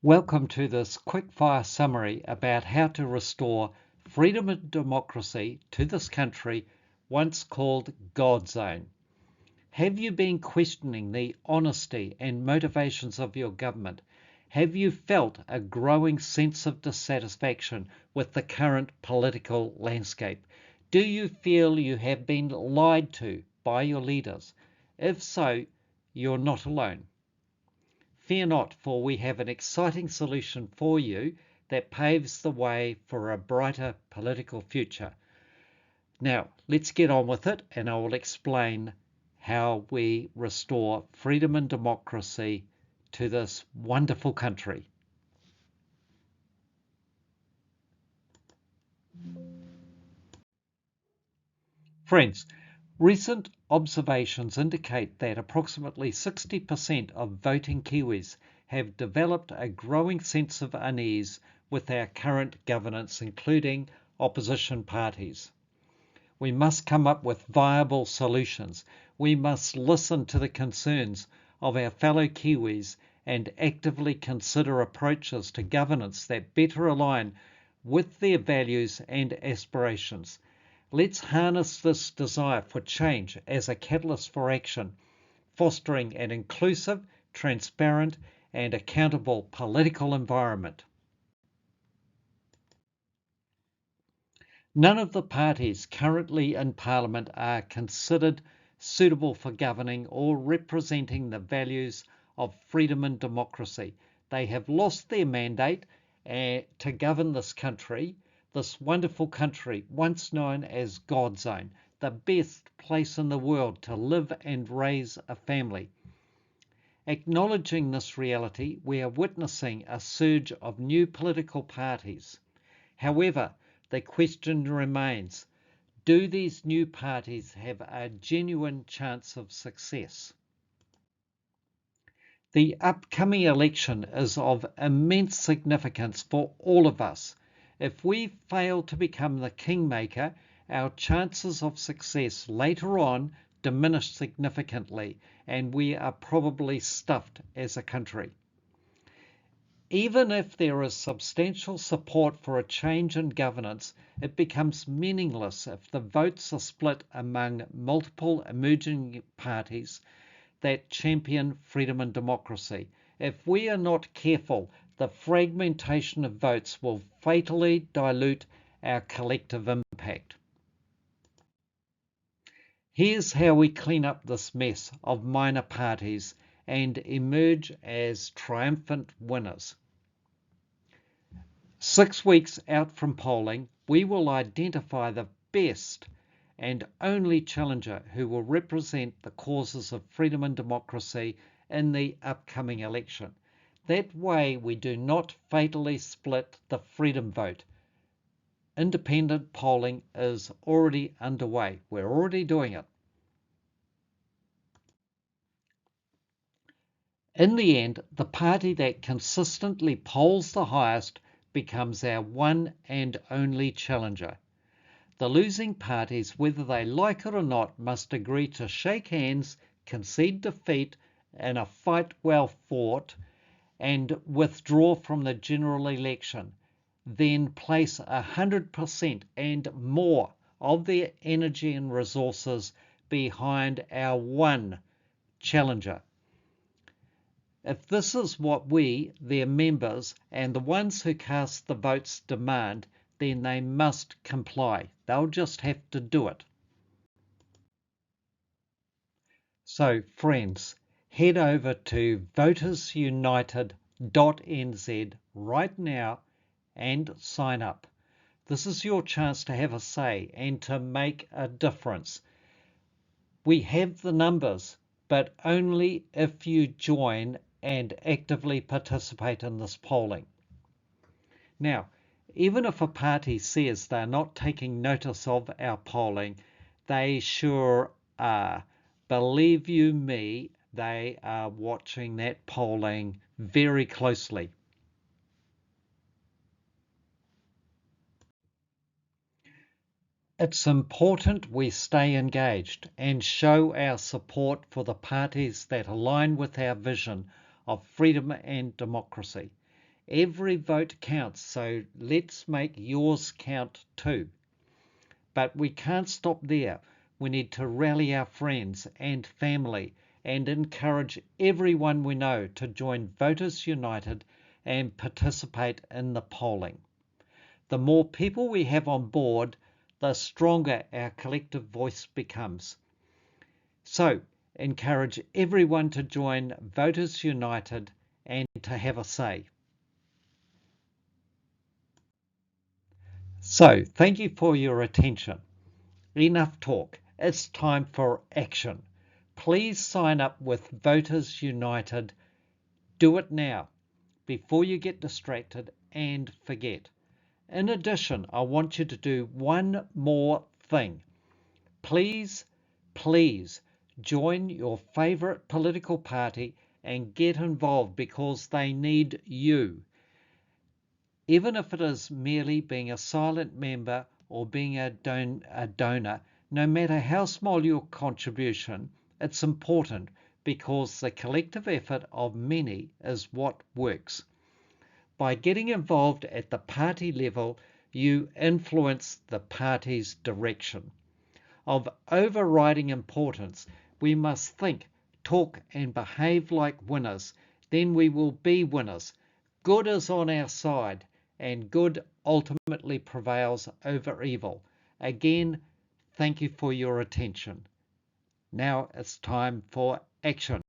Welcome to this quick-fire summary about how to restore freedom and democracy to this country once called God's own. Have you been questioning the honesty and motivations of your government? Have you felt a growing sense of dissatisfaction with the current political landscape? Do you feel you have been lied to by your leaders? If so, you're not alone. Fear not, for we have an exciting solution for you that paves the way for a brighter political future. Now, let's get on with it, and I will explain how we restore freedom and democracy to this wonderful country. Friends, recent observations indicate that approximately 60% of voting Kiwis have developed a growing sense of unease with our current governance, including opposition parties. We must come up with viable solutions. We must listen to the concerns of our fellow Kiwis and actively consider approaches to governance that better align with their values and aspirations. Let's harness this desire for change as a catalyst for action, fostering an inclusive, transparent, and accountable political environment. None of the parties currently in Parliament are considered suitable for governing or representing the values of freedom and democracy. They have lost their mandate to govern this country, this wonderful country once known as God's own, the best place in the world to live and raise a family. Acknowledging this reality, we are witnessing a surge of new political parties. However, the question remains, do these new parties have a genuine chance of success? The upcoming election is of immense significance for all of us. If we fail to become the kingmaker, our chances of success later on diminish significantly, and we are probably stuffed as a country. Even if there is substantial support for a change in governance, it becomes meaningless if the votes are split among multiple emerging parties that champion freedom and democracy. If we are not careful, the fragmentation of votes will fatally dilute our collective impact. Here's how we clean up this mess of minor parties and emerge as triumphant winners. 6 weeks out from polling, we will identify the best and only challenger who will represent the causes of freedom and democracy in the upcoming election. That way we do not fatally split the freedom vote. Independent polling is already underway. We're already doing it. In the end, the party that consistently polls the highest becomes our one and only challenger. The losing parties, whether they like it or not, must agree to shake hands, concede defeat in a fight well fought, and withdraw from the general election. Then place 100% and more of their energy and resources behind our one challenger. If this is what we, their members, and the ones who cast the votes demand, then they must comply. They'll just have to do it. So, friends, head over to votersunited.nz right now and sign up. This is your chance to have a say and to make a difference. We have the numbers, but only if you join and actively participate in this polling. Now, even if a party says they're not taking notice of our polling, they sure are. Believe you me, they are watching that polling very closely. It's important we stay engaged and show our support for the parties that align with our vision of freedom and democracy. Every vote counts, so let's make yours count too. But we can't stop there. We need to rally our friends and family and encourage everyone we know to join Voters United and participate in the polling. The more people we have on board, the stronger our collective voice becomes. So, encourage everyone to join Voters United and to have a say. So, thank you for your attention. Enough talk. It's time for action. Please sign up with Voters United. Do it now before you get distracted and forget. In addition, I want you to do one more thing. Please, please join your favorite political party and get involved because they need you. Even if it is merely being a silent member or being a donor, no matter how small your contribution, it's important because the collective effort of many is what works. By getting involved at the party level, you influence the party's direction. Of overriding importance, we must think, talk, and behave like winners. Then we will be winners. Good is on our side, and good ultimately prevails over evil. Again, thank you for your attention. Now it's time for action.